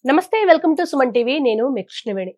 నమస్తే, welcome to Suman TV. నేను మీ కృష్ణవేణి.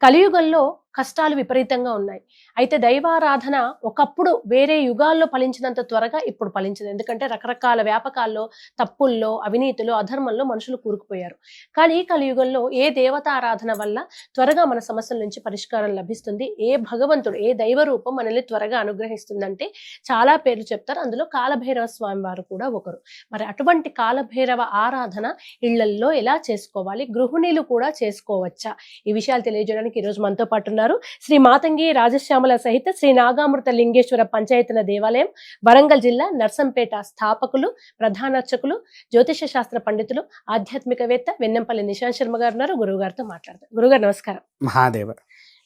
కలియుగంలో కష్టాలు విపరీతంగా ఉన్నాయి. అయితే దైవారాధన ఒకప్పుడు వేరే యుగాల్లో ఫలించినంత త్వరగా ఇప్పుడు ఫలించదు. ఎందుకంటే రకరకాల వ్యాపకాల్లో, తప్పుల్లో, అవినీతిలో, అధర్మంలో మనుషులు కూరుకుపోయారు. కానీ ఈ కలియుగంలో ఏ దేవత ఆరాధన వల్ల త్వరగా మన సమస్యల నుంచి పరిష్కారం లభిస్తుంది, ఏ భగవంతుడు, ఏ దైవ రూపం మనల్ని త్వరగా అనుగ్రహిస్తుందంటే చాలా పేర్లు చెప్తారు. అందులో కాలభైరవ స్వామి వారు కూడా ఒకరు. మరి అటువంటి కాలభైరవ ఆరాధన ఇళ్లల్లో ఎలా చేసుకోవాలి, గృహిణీలు కూడా చేసుకోవచ్చా, ఈ విషయాలు తెలియజేయడానికి ఈరోజు మనతో పాటు ఉన్నారు శ్రీ మాతంగి రాజశ్యామల సహిత శ్రీ నాగామృత లింగేశ్వర పంచాయతన దేవాలయం, వరంగల్ జిల్లా నర్సంపేట స్థాపకులు, ప్రధానార్చకులు, జ్యోతిష శాస్త్ర పండితులు, ఆధ్యాత్మికవేత్త వెన్నెంపల్లి నిశాంత్ శర్మ గారు ఉన్నారు. గురువు గారితో మాట్లాడతారు. గురుగారు నమస్కారం. మహాదేవ.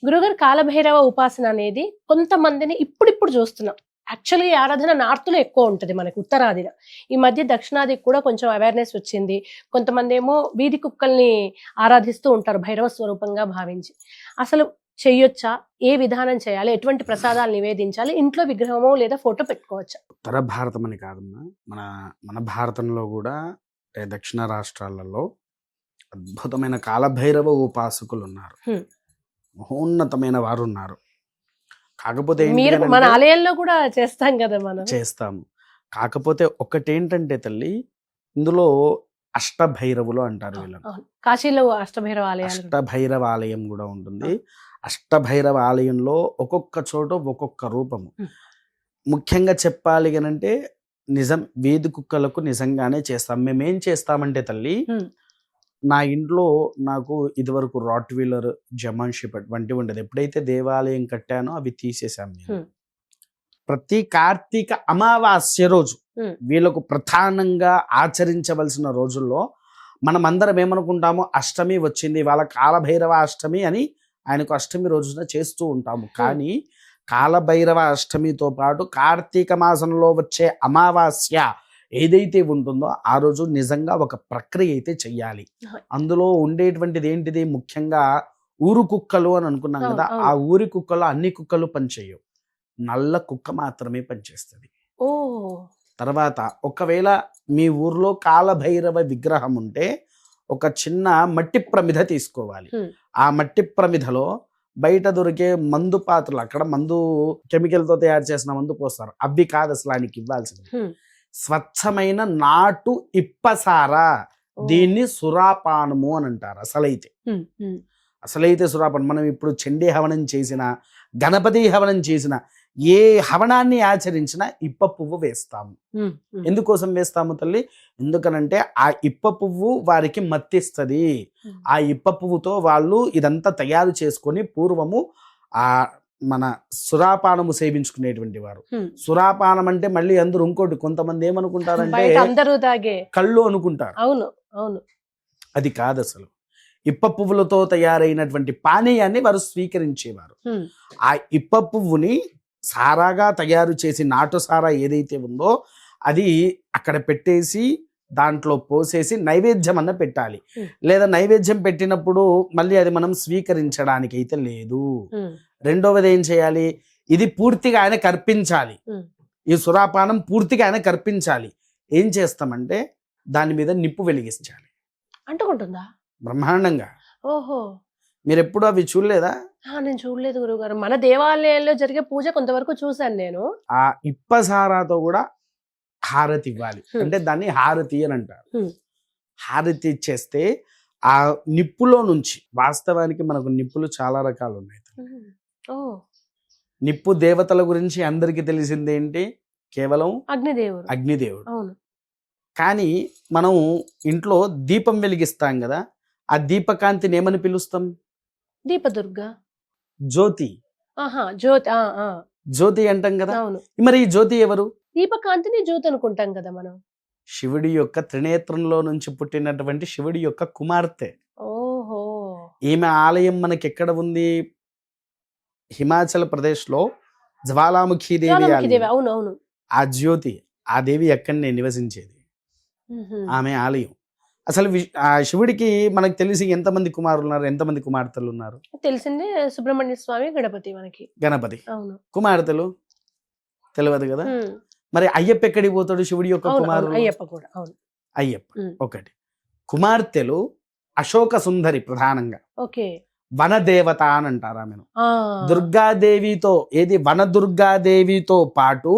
గురుగారు, కాలభైరవ ఉపాసన అనేది కొంతమందిని ఇప్పుడిప్పుడు చూస్తున్నాం. యాక్చువల్గా ఈ ఆరాధన నార్త్ లో ఎక్కువ ఉంటుంది, మనకి ఉత్తరాదిలో. ఈ మధ్య దక్షిణాదికి కూడా కొంచెం అవేర్నెస్ వచ్చింది. కొంతమంది ఏమో వీధి కుక్కల్ని ఆరాధిస్తూ ఉంటారు భైరవ స్వరూపంగా భావించి. అసలు చెయ్యొచ్చా, ఏ విధానం చేయాలి, ఎటువంటి ప్రసాదాలు నివేదించాలి, ఇంట్లో విగ్రహమో లేదా ఫోటో పెట్టుకోవచ్చా? ఉత్తర భారతం అని కాదమ్మా, మన మన భారతంలో కూడా దక్షిణ రాష్ట్రాలలో అద్భుతమైన కాలభైరవ ఉపాసకులు ఉన్నారు. మహోన్నతమైన వారు ఉన్నారు. కాకపోతే మీరు మన ఆలయంలో కూడా చేస్తాం కదా, మనం చేస్తాము. కాకపోతే ఒకటేంటంటే తల్లి, ఇందులో అష్టభైరవులు అంటారు వీళ్ళని. కాశీలో అష్టభైరవ ఆలయం, అష్టభైరవ ఆలయం కూడా ఉంటుంది. అష్టభైరవ ఆలయంలో ఒక్కొక్క చోట ఒక్కొక్క రూపము. ముఖ్యంగా చెప్పాలి అంటే నిజం, వీధి కుక్కలకు నిజంగానే చేస్తాం. మేమేం చేస్తామంటే తల్లి, నా ఇంట్లో నాకు ఇదివరకు రాట్ వీలర్, జర్మన్ షెపర్డ్ వంటివి ఉండేది. ఎప్పుడైతే దేవాలయం కట్టానో అవి తీసేసాం నేను. ప్రతి కార్తీక అమావాస్య రోజు వీళ్ళకు ప్రధానంగా ఆచరించవలసిన రోజుల్లో మనం అందరం ఏమనుకుంటాము, అష్టమి వచ్చింది, వాళ్ళ కాలభైరవ అష్టమి అని ఆయనకు అష్టమి రోజున చేస్తూ ఉంటాము. కానీ కాలభైరవ అష్టమితో పాటు కార్తీక మాసంలో వచ్చే అమావాస్య ఏదైతే ఉంటుందో ఆ రోజు నిజంగా ఒక ప్రక్రియ అయితే చెయ్యాలి. అందులో ఉండేటువంటిది ఏంటిది, ముఖ్యంగా ఊరు కుక్కలు అని అనుకున్నాం కదా, ఆ ఊరి కుక్కలు అన్ని కుక్కలు పనిచేయవు, నల్ల కుక్క మాత్రమే పనిచేస్తుంది. తర్వాత ఒకవేళ మీ ఊర్లో కాలభైరవ విగ్రహం ఉంటే ఒక చిన్న మట్టి ప్రమిద తీసుకోవాలి. ఆ మట్టి ప్రమిదలో బయట దొరికే మందు పాత్రలు, అక్కడ మందు కెమికల్తో తయారు చేసిన మందు పోస్తారు, అవి కాదు అసలు ఆయనకి ఇవ్వాల్సింది. స్వచ్ఛమైన నాటు ఇప్పసారా, దీన్ని సురాపానము అని అంటారు. అసలైతే సురాపానం. మనం ఇప్పుడు చండీ హవనం చేసిన, గణపతి హవనం చేసిన, ఏ హవనాన్ని ఆచరించినా ఇప్ప పువ్వు వేస్తాము. ఎందుకోసం వేస్తాము తల్లి? ఎందుకనంటే ఆ ఇప్ప పువ్వు వారికి మత్తిస్తుంది. ఆ ఇప్ప పువ్వుతో వాళ్ళు ఇదంతా తయారు చేసుకొని పూర్వము ఆ మన సురాపానము సేవించుకునేటువంటి వారు. సురాపానం అంటే మళ్ళీ అందరూ ఇంకోటి, కొంతమంది ఏమనుకుంటారంటే అందరూ తాగే కళ్ళు అనుకుంటారు. అవును అవును, అది కాదు. అసలు ఇప్ప పువ్వులతో తయారైనటువంటి పానీయాన్ని వారు స్వీకరించేవారు. ఆ ఇప్ప పువ్వుని సారాగా తయారు చేసి, నాటు సారా ఏదైతే ఉందో అది అక్కడ పెట్టేసి దాంట్లో పోసేసి నైవేద్యం అన్న పెట్టాలి. లేదా నైవేద్యం పెట్టినప్పుడు మళ్ళీ అది మనం స్వీకరించడానికి అయితే లేదు. రెండవది ఏం చేయాలి, ఇది పూర్తిగా ఆయన కర్పించాలి. ఈ సురాపానం పూర్తిగా ఆయన కర్పించాలి. ఏం చేస్తామంటే దాని మీద నిప్పు వెలిగించాలి. అంటుకుంటుందా? బ్రహ్మాండంగా. ఓహో, మీరు ఎప్పుడు అవి చూడలేదా? నేను చూడలేదు గురుగారు. మన దేవాలయాల్లో జరిగే పూజ కొంతవరకు చూశాను నేను. ఆ ఇప్పసారాతో కూడా హారతి ఇవ్వాలి. అంటే దాన్ని హారతి అని అంటారు. హారతి ఇచ్చేస్తే ఆ నిప్పులో నుంచి, వాస్తవానికి మనకు నిప్పులు చాలా రకాలు ఉన్నాయి. నిప్పు దేవతల గురించి అందరికీ తెలిసిందేంటి, కేవలం అగ్నిదేవుడు. కానీ మనం ఇంట్లో దీపం వెలిగిస్తాం కదా, ఆ దీపకాంతిని ఏమని పిలుస్తాం? దీపదుర్గ, జ్యోతి. జ్యోతి అంటాం కదా. మరి ఈ జ్యోతి ఎవరు? దీపకాంతిని జ్యోతి అనుకుంటాం కదా మనం. శివుడి యొక్క త్రినేత్రంలో నుంచి పుట్టినటువంటి శివుడి యొక్క కుమార్తె. ఓహో. ఈమె ఆలయం మనకి ఎక్కడ ఉంది? హిమాచల్ ప్రదేశ్ లో జ్వాలాముఖి దేవి. అవునవును. ఆ జ్యోతి, ఆ దేవి ఎక్కడనే నివసించేది, ఆమె ఆలయం. అసలు ఆ శివుడికి మనకు తెలిసి ఎంతమంది కుమారులు ఉన్నారు, ఎంతమంది కుమార్తెలు ఉన్నారు? తెలిసిందే, సుబ్రహ్మణ్య స్వామి, గణపతి. గణపతి. కుమార్తెలు తెలియదు కదా. మరి అయ్యప్ప ఎక్కడికి పోతాడు? శివుడి యొక్క కుమారుడు అయ్యప్ప కూడా. అయ్యప్ప ఒకటి. కుమార్తెలు అశోక సుందరి ప్రధానంగా ఓకే. వనదేవత అని అంటారు ఆమెను. ఆ, దుర్గాదేవితో వన దుర్గాదేవితో పాటు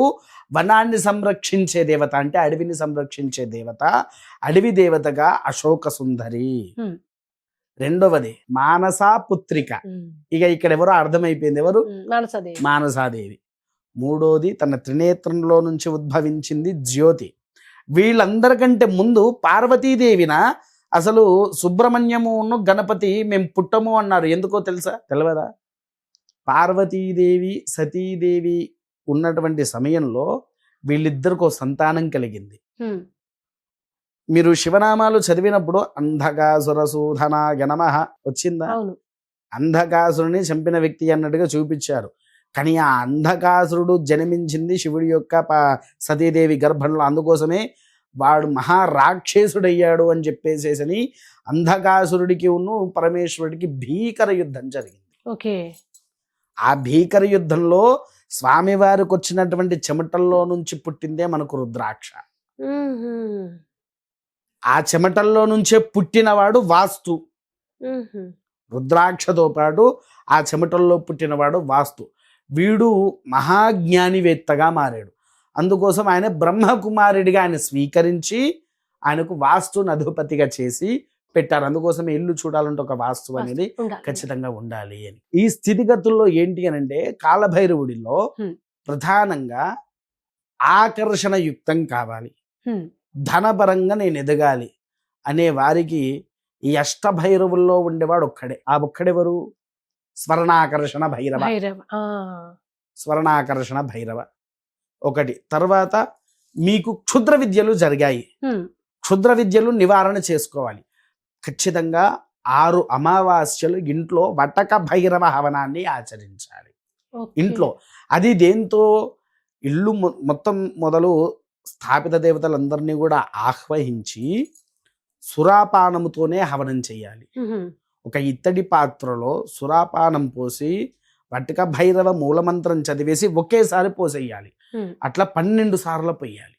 వనాన్ని సంరక్షించే దేవత అంటే అడవిని సంరక్షించే దేవత, అడవి దేవతగా అశోక సుందరి. హ్మ్. రెండవది మానసా పుత్రిక. ఉమ్, ఇక ఇక్కడ ఎవరో అర్థమైపోయింది, ఎవరు? మనసదేవి. మానసాదేవి. మూడోది తన త్రినేత్రంలో నుంచి ఉద్భవించింది జ్యోతి. వీళ్ళందరికంటే ముందు పార్వతీదేవిన అసలు సుబ్రహ్మణ్యమును గణపతి మేము పుట్టము అన్నారు. ఎందుకో తెలుసా? తెలియదా? పార్వతీదేవి సతీదేవి ఉన్నటువంటి సమయంలో వీళ్ళిద్దరికో సంతానం కలిగింది. ఉమ్, మీరు శివనామాలు చదివినప్పుడు అంధకాసురసూధన గణమః వచ్చిందా? అవును. అంధకాసురుని చంపిన వ్యక్తి అన్నట్టుగా చూపించారు. కానీ ఆ అంధకాసురుడు జన్మించింది శివుడి యొక్క సతీదేవి గర్భంలో. అందుకోసమే వాడు మహారాక్షసుడయ్యాడు అని చెప్పేసేసని అంధకాసురుడికి పరమేశ్వరుడికి భీకర యుద్ధం జరిగింది. ఓకే. ఆ భీకర యుద్ధంలో స్వామివారికి వచ్చినటువంటి చెమటల్లో నుంచి పుట్టిందే మనకు రుద్రాక్ష. ఉహుం, ఆ చెమటల్లో నుంచే పుట్టినవాడు వాస్తు. ఉహుం, రుద్రాక్షతో పాటు ఆ చెమటల్లో పుట్టినవాడు వాస్తు. వీడు మహాజ్ఞానివేత్తగా మారాడు. అందుకోసం ఆయన బ్రహ్మకుమారుడిగా ఆయన స్వీకరించి ఆయనకు వాస్తుని అధిపతిగా చేసి పెట్టారు. అందుకోసం ఇల్లు చూడాలంటే ఒక వాస్తు అనేది ఉండాలి. ఖచ్చితంగా ఉండాలి అని. ఈ స్థితిగతుల్లో ఏంటి అని అంటే కాలభైరవుడిలో హ్మ్. ప్రధానంగా ఆకర్షణ యుక్తం కావాలి, ఉమ్, ధనపరంగా నేను ఎదగాలి అనే వారికి ఈ అష్టభైరవుల్లో ఉండేవాడు ఒక్కడే. ఆ ఒక్కడెవరు? స్వర్ణాకర్షణ భైరవ. భైరవ. ఆ, స్వర్ణాకర్షణ భైరవ ఒకటి. తర్వాత మీకు క్షుద్ర విద్యలు జరిగాయి, ఉమ్, క్షుద్ర విద్యలు నివారణ చేసుకోవాలి. ఖచ్చితంగా 6 అమావాస్యలు ఇంట్లో వటక భైరవ హవనాన్ని ఆచరించాలి ఓకే. ఇంట్లో. అది దేంతో? ఇల్లు మొత్తం మొదలు స్థాపిత దేవతలందరినీ కూడా ఆహ్వానించి సురాపానముతోనే హవనం చేయాలి. ఉహుం, ఒక ఇత్తడి పాత్రలో సురాపానం పోసి వటక భైరవ మూలమంత్రం చదివేసి ఒకేసారి పోసేయాలి. ఉమ్. అట్లా 12 సార్లు పోయాలి.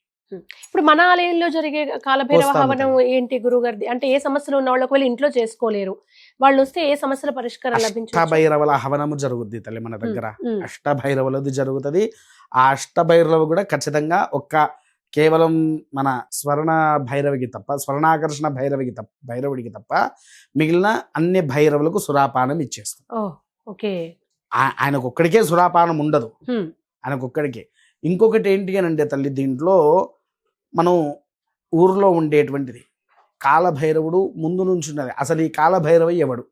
ఇప్పుడు మన ఆలయంలో జరిగే కాలభైరవ పోస్తాము హవనం ఏంటి గురుగారిది? అంటే ఏ సమస్యలు ఉన్న వాళ్ళు ఒకవేళ ఇంట్లో చేసుకోలేరు, వాళ్ళు వస్తే ఏ సమస్యల పరిష్కారం లభించవచ్చు? అష్టభైరవుల హవనము జరుగుద్ది తల్లి మన దగ్గర. అష్టభైరవులది జరుగుతుంది. ఆ అష్టభైరవ కూడా ఖచ్చితంగా కేవలం మన స్వర్ణ భైరవికి తప్ప, స్వర్ణాకర్షణ భైరవుడికి తప్ప మిగిలిన అన్ని భైరవులకు సురాపానం ఇచ్చేస్తాం. ఓకే. ఆయనకు ఒక్కడికే సురాపానం ఉండదు, ఆయనకు ఒక్కడికే. ఇంకొకటి ఏంటి అని అంటే తల్లి, దీంట్లో మనం ఊర్లో ఉండేటువంటిది కాలభైరవుడు ముందు నుంచి ఉన్నది. అసలు ఈ కాలభైరవ ఎవడు?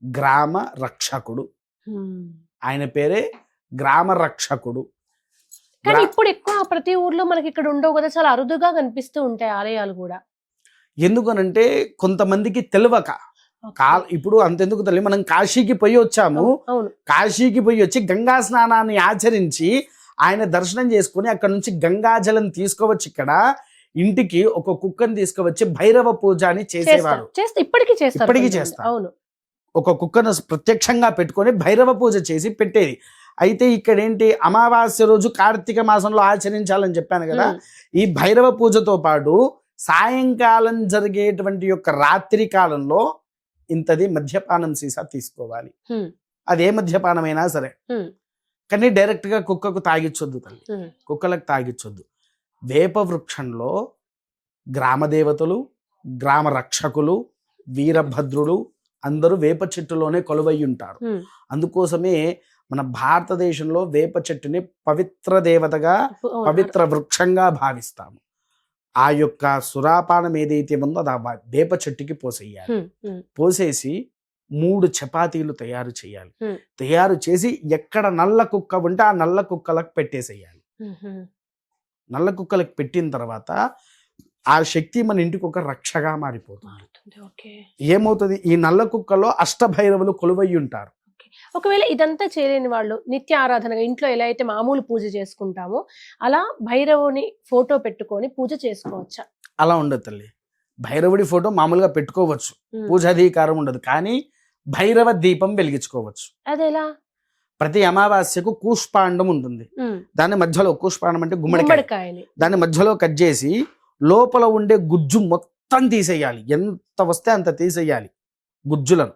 గ్రామ రక్షకుడు. ఆయన పేరే గ్రామ రక్షకుడు. కానీ ఇప్పుడు ఎక్కువ ప్రతి ఊర్లో మనకి ఇక్కడ ఉండవు కదా, చాలా అరుదుగా కనిపిస్తూ ఉంటాయి ఆలయాలు కూడా. ఎందుకనంటే కొంతమందికి తెలియక. ఇప్పుడు అంతెందుకు తల్లి, మనం కాశీకి పోయి వచ్చాము. కాశీకి పోయి వచ్చి గంగా స్నానాన్ని ఆచరించి ఆయన దర్శనం చేసుకుని అక్కడ నుంచి గంగాజలం తీసుకోవచ్చు. ఇక్కడ ఇంటికి ఒక కుక్కని తీసుకువచ్చి భైరవ పూజ అని చేసేవారు. ఇప్పటికీ చేస్తారు. ఒక కుక్కను ప్రత్యక్షంగా పెట్టుకొని భైరవ పూజ చేసి పెట్టేది. అయితే ఇక్కడ ఏంటి, అమావాస్య రోజు కార్తీక మాసంలో ఆచరించాలని చెప్పాను కదా. ఈ భైరవ పూజతో పాటు సాయంకాలం జరిగేటువంటి యొక్క రాత్రి కాలంలో ఇంతది మద్యపానం సీసా తీసుకోవాలి. అదే మద్యపానమైనా సరే, కానీ డైరెక్ట్ గా కుక్కకు తాగిచ్చొద్దు తల్లి, కుక్కలకు తాగిచ్చొద్దు. వేప వృక్షంలో గ్రామ దేవతలు, గ్రామ రక్షకులు, వీరభద్రుడు అందరూ వేప చెట్టులోనే కొలువై ఉంటారు. అందుకోసమే మన భారతదేశంలో వేప చెట్టుని పవిత్ర దేవతగా, పవిత్ర వృక్షంగా భావిస్తాము. ఆ యొక్క సురాపానం ఏదైతే ఉందో అది ఆ వేప చెట్టుకి పోసేయాలి. పోసేసి 3 చపాతీలు తయారు చేయాలి. తయారు చేసి ఎక్కడ నల్ల కుక్క ఉంటే ఆ నల్ల కుక్కలకు పెట్టేసేయాలి. నల్ల కుక్కలకు పెట్టిన తర్వాత ఆ శక్తి మన ఇంటికి ఒక రక్షగా మారిపోతుంది. ఏమవుతుంది, ఈ నల్ల కుక్కలో అష్టభైరవులు కొలువై ఉంటారు. ఒకవేళ ఇదంతా చేయలేని వాళ్ళు నిత్య ఆరాధనగా ఇంట్లో ఎలా అయితే మామూలు పూజ చేసుకుంటామో అలా భైరవుని ఫోటో పెట్టుకొని పూజ చేసుకోవచ్చా? అలా ఉండదు తల్లి. భైరవుడి ఫోటో మామూలుగా పెట్టుకోవచ్చు, పూజాధికారం ఉండదు. కానీ భైరవ దీపం వెలిగించుకోవచ్చు. అదెలా? ప్రతి అమావాస్యకు కూష్పాండం ఉంటుంది. దాని మధ్యలో, కూష్పాండం అంటే గుమ్మడికాయ, దాని మధ్యలో కట్ చేసి లోపల ఉండే గుజ్జు మొత్తం తీసేయాలి, ఎంత వస్తే అంత తీసేయాలి గుజ్జులను.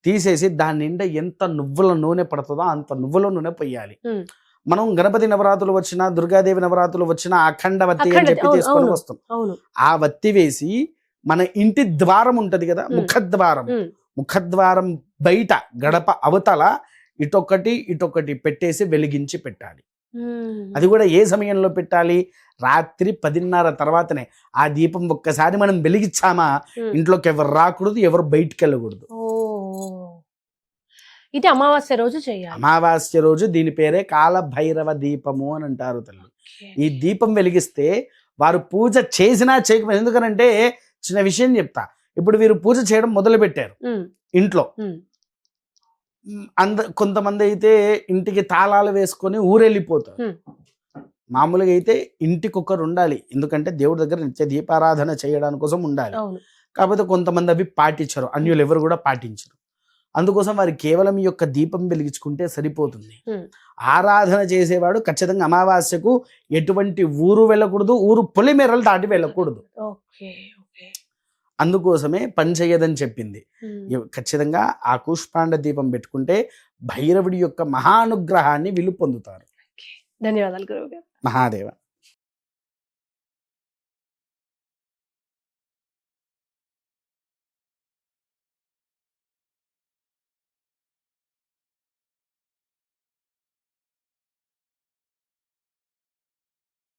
తీసేసి దాని నిండా ఎంత నువ్వుల నూనె పడుతుందో అంత నువ్వుల నూనె పొయ్యాలి. మనం గణపతి నవరాత్రులు వచ్చినా, దుర్గాదేవి నవరాత్రులు వచ్చినా అఖండ వత్తి అని చెప్పి తీసుకొని వస్తాం. ఆ వత్తి వేసి మన ఇంటి ద్వారం ఉంటది కదా, ముఖద్వారం బయట గడప అవతల ఇటొకటి పెట్టేసి వెలిగించి పెట్టాలి. అది కూడా ఏ సమయంలో పెట్టాలి? రాత్రి 10:30 తర్వాతనే. ఆ దీపం ఒక్కసారి మనం వెలిగించామా ఇంట్లోకి ఎవరు రాకూడదు, ఎవరు బయటికి వెళ్ళకూడదు. ఇది అమావాస్య రోజు చేయాలి. అమావాస్య రోజు దీని పేరే కాలభైరవ దీపము అని అంటారు తల్లి. ఈ దీపం వెలిగిస్తే వారు పూజ చేసినా చేయకపోయినా, ఎందుకనంటే చిన్న విషయం చెప్తా. ఇప్పుడు వీరు పూజ చేయడం మొదలు పెట్టారు ఇంట్లో. కొంతమంది అయితే ఇంటికి తాళాలు వేసుకొని ఊరెళ్ళిపోతారు. మామూలుగా అయితే ఇంటికి ఒకరు ఉండాలి, ఎందుకంటే దేవుడి దగ్గర నిత్య దీపారాధన చేయడానికి కోసం ఉండాలి. కాకపోతే కొంతమంది అవి పాటించరు, అన్యులు ఎవరు కూడా పాటించరు. అందుకోసం వారు కేవలం ఈ యొక్క దీపం వెలిగించుకుంటే సరిపోతుంది. ఆరాధన చేసేవాడు ఖచ్చితంగా అమావాస్యకు ఎటువంటి ఊరు వెళ్ళకూడదు, ఊరు పొలిమేరలు దాటి వెళ్ళకూడదు. అందుకోసమే పని చేయదని చెప్పింది. ఖచ్చితంగా ఆ కూష్మాండ దీపం పెట్టుకుంటే భైరవుడి యొక్క మహానుగ్రహాన్ని వీళ్ళు పొందుతారు. ధన్యవాదాలు గురువు గారు. మహాదేవ.